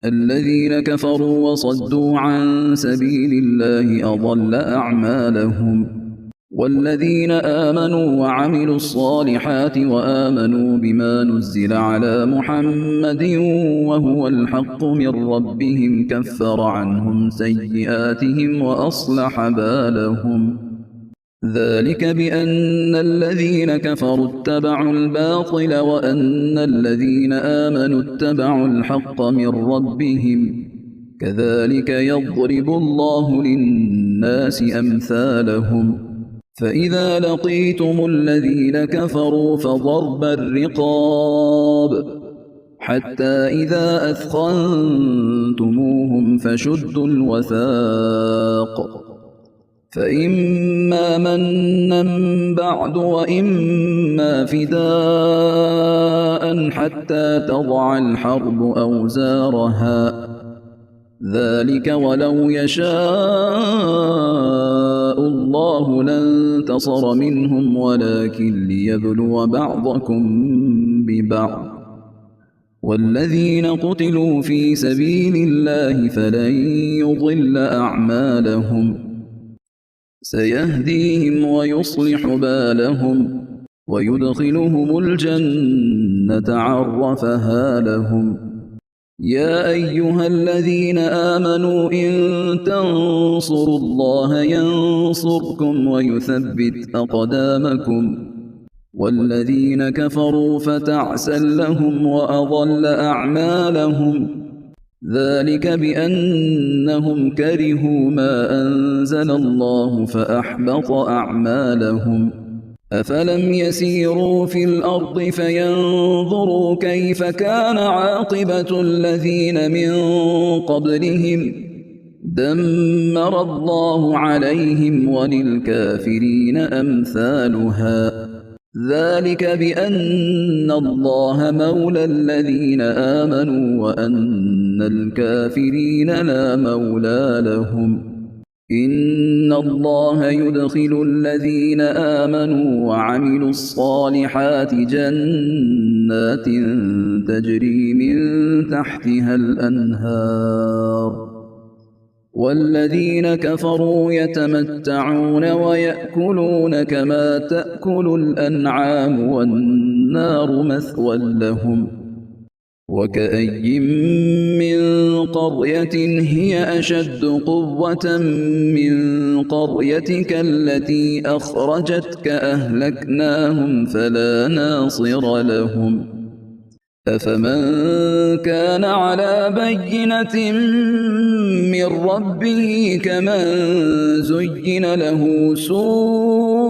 الذين كفروا وصدوا عن سبيل الله أضل أعمالهم. والذين آمنوا وعملوا الصالحات وآمنوا بما نزل على محمد وهو الحق من ربهم كفر عنهم سيئاتهم وأصلح بالهم. ذلك بأن الذين كفروا اتبعوا الباطل وأن الذين آمنوا اتبعوا الحق من ربهم كذلك يضرب الله للناس أمثالهم. فإذا لقيتم الذين كفروا فضرب الرقاب حتى إذا أثخنتموهم فشدوا الوثاق فإما منا بعد وإما فداء حتى تضع الحرب أوزارها. ذلك ولو يشاء الله لانتصر منهم ولكن ليبلو بعضكم ببعض. والذين قتلوا في سبيل الله فلن يضل أعمالهم سيهديهم ويصلح بالهم ويدخلهم الجنة عرفها لهم. يا أيها الذين آمنوا إن تنصروا الله ينصركم ويثبت أقدامكم. والذين كفروا فتعسا لهم وأضل أعمالهم. ذلك بأنهم كرهوا ما أنزل الله فأحبط أعمالهم. أفلم يسيروا في الأرض فينظروا كيف كان عاقبة الذين من قبلهم دمر الله عليهم وللكافرين أمثالها. ذلك بأن الله مولى الذين آمنوا وأن الكافرين لا مولى لهم. إن الله يدخل الذين آمنوا وعملوا الصالحات جنات تجري من تحتها الأنهار. والذين كفروا يتمتعون ويأكلون كما تأكل الأنعام والنار مثوى لهم. وكأي من قرية هي أشد قوة من قريتك التي أخرجتك أهلكناهم فلا ناصر لهم. أفمن كان على بينة من ربه كمن زين له سوء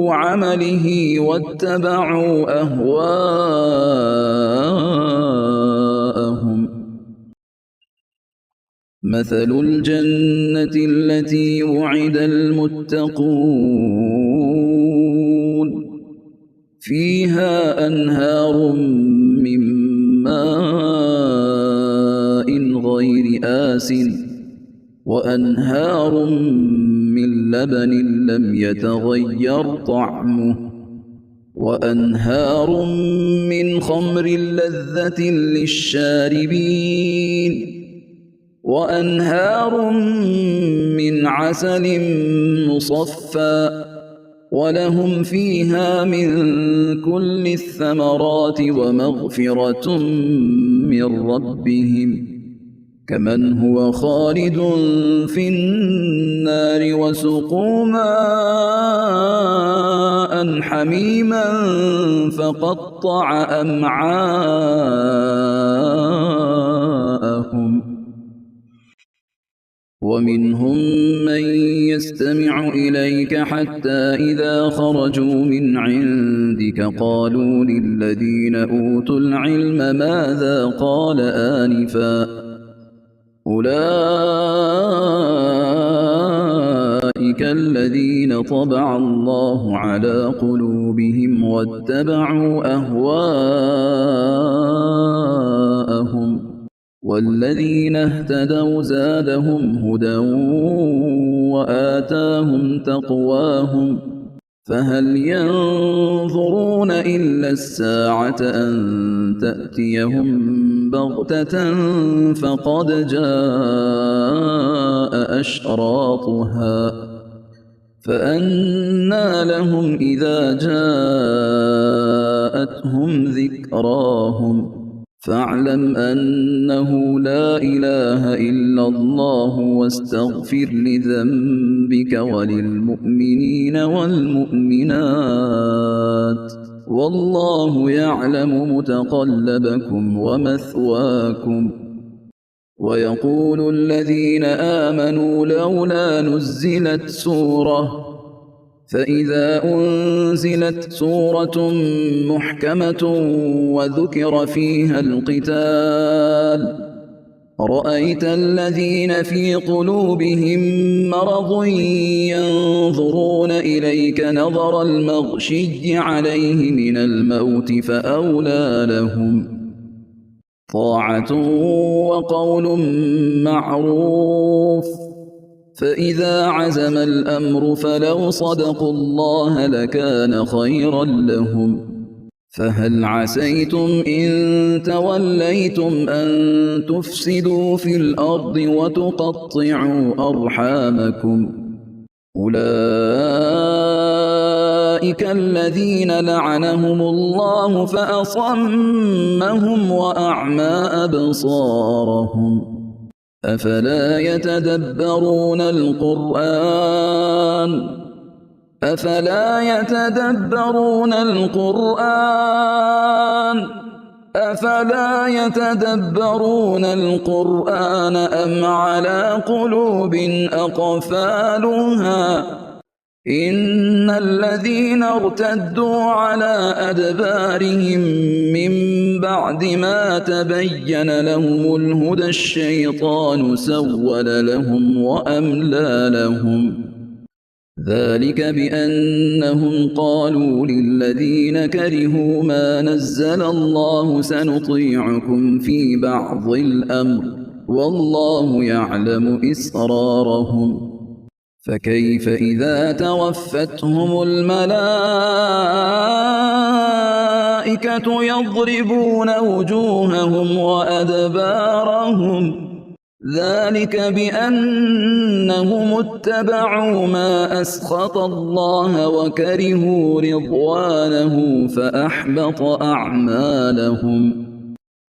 عمله واتبعوا أهواءهم. مثل الجنة التي وعد المتقون فيها أنهار من ماء غير آسٍ وأنهار من لبن لم يتغير طعمه وأنهار من خمر لذة للشاربين وأنهار من عسل مصفى ولهم فيها من كل الثمرات ومغفرة من ربهم كمن هو خالد في النار وسقوا ماء حميما فقطع أمعاءهم. ومنهم من يستمع إليك حتى إذا خرجوا من عندك قالوا للذين أوتوا العلم ماذا قال آنفا أولئك الذين طبع الله على قلوبهم واتبعوا أهواءهم. والذين اهتدوا زادهم هدى وآتاهم تقواهم فهل ينظرون إلا الساعة أن تأتيهم بغتة فقد جاء أشراطها فأنى لهم إذا جاءتهم ذكراهم فاعلم أنه لا إله إلا الله واستغفر لذنبك وللمؤمنين والمؤمنات والله يعلم متقلبكم ومثواكم. ويقول الذين آمنوا لولا نزلت سورة فإذا أنزلت سورة محكمة وذكر فيها القتال رأيت الذين في قلوبهم مرض ينظرون إليك نظر المغشي عليه من الموت فأولى لهم طاعة وقول معروف فإذا عزم الأمر فلو صدقوا الله لكان خيرا لهم. فهل عسيتم إن توليتم أن تفسدوا في الأرض وتقطعوا أرحامكم أولئك الذين لعنهم الله فأصمهم وأعمى أبصارهم أفلا يتدبرون القرآن أم على قلوب أقفالها إن الذين ارتدوا على أدبارهم من بعد ما تبين لهم الهدى الشيطان سول لهم وأملى لهم ذلك بأنهم قالوا للذين كرهوا ما نزل الله سنطيعكم في بعض الأمر والله يعلم إسرارهم فكيف إذا توفتهم الملائكة يضربون وجوههم وأدبارهم ذلك بأنهم اتبعوا ما أسخط الله وكرهوا رضوانه فأحبط أعمالهم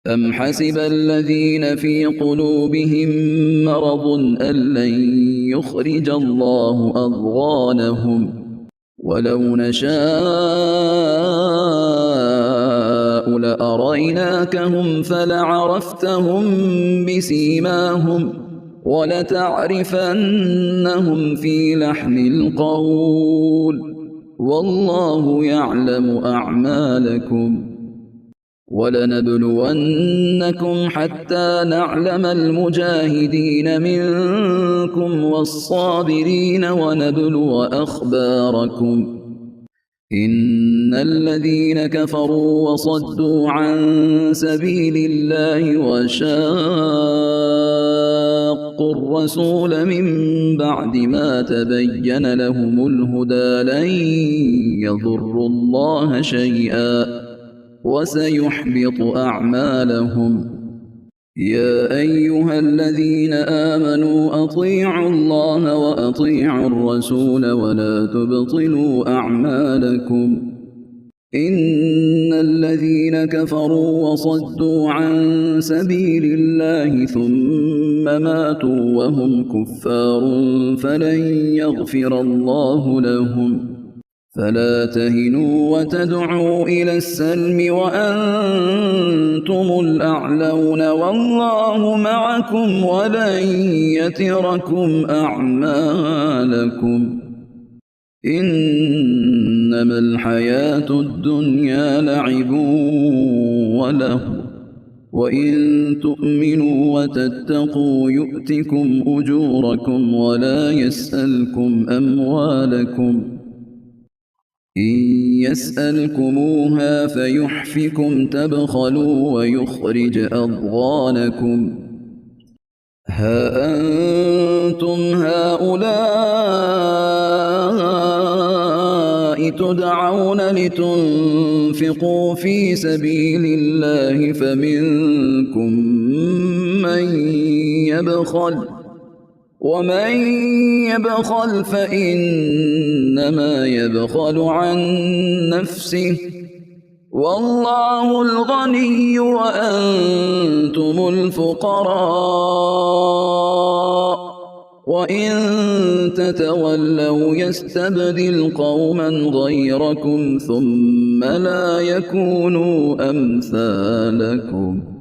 أم حسب الذين في قلوبهم مرض أن لن يخرج الله أضغانهم ولو نشاء لأريناكهم فلعرفتهم بسيماهم ولتعرفنهم في لحن القول والله يعلم أعمالكم ولنبلونكم حتى نعلم المجاهدين منكم والصابرين ونبلو أخباركم إن الذين كفروا وصدوا عن سبيل الله وشاقوا الرسول من بعد ما تبين لهم الهدى لن يضروا الله شيئا وسيحبط أعمالهم يا أيها الذين آمنوا أطيعوا الله وأطيعوا الرسول ولا تبطلوا أعمالكم إن الذين كفروا وصدوا عن سبيل الله ثم ماتوا وهم كفار فلن يغفر الله لهم فلا تهنوا وتدعوا إلى السلم وأنتم الأعلون والله معكم ولن يتركم أعمالكم إنما الحياة الدنيا لعب وله وإن تؤمنوا وتتقوا يؤتكم أجوركم ولا يسألكم أموالكم إن يسألكموها فيحفكم تبخلوا ويخرج أضغانكم ها أنتم هؤلاء تدعون لتنفقوا في سبيل الله فمنكم من يبخل ومن يبخل فإنما يبخل عن نفسه والله الغني وأنتم الفقراء وإن تتولوا يستبدل قوما غيركم ثم لا يكونوا أمثالكم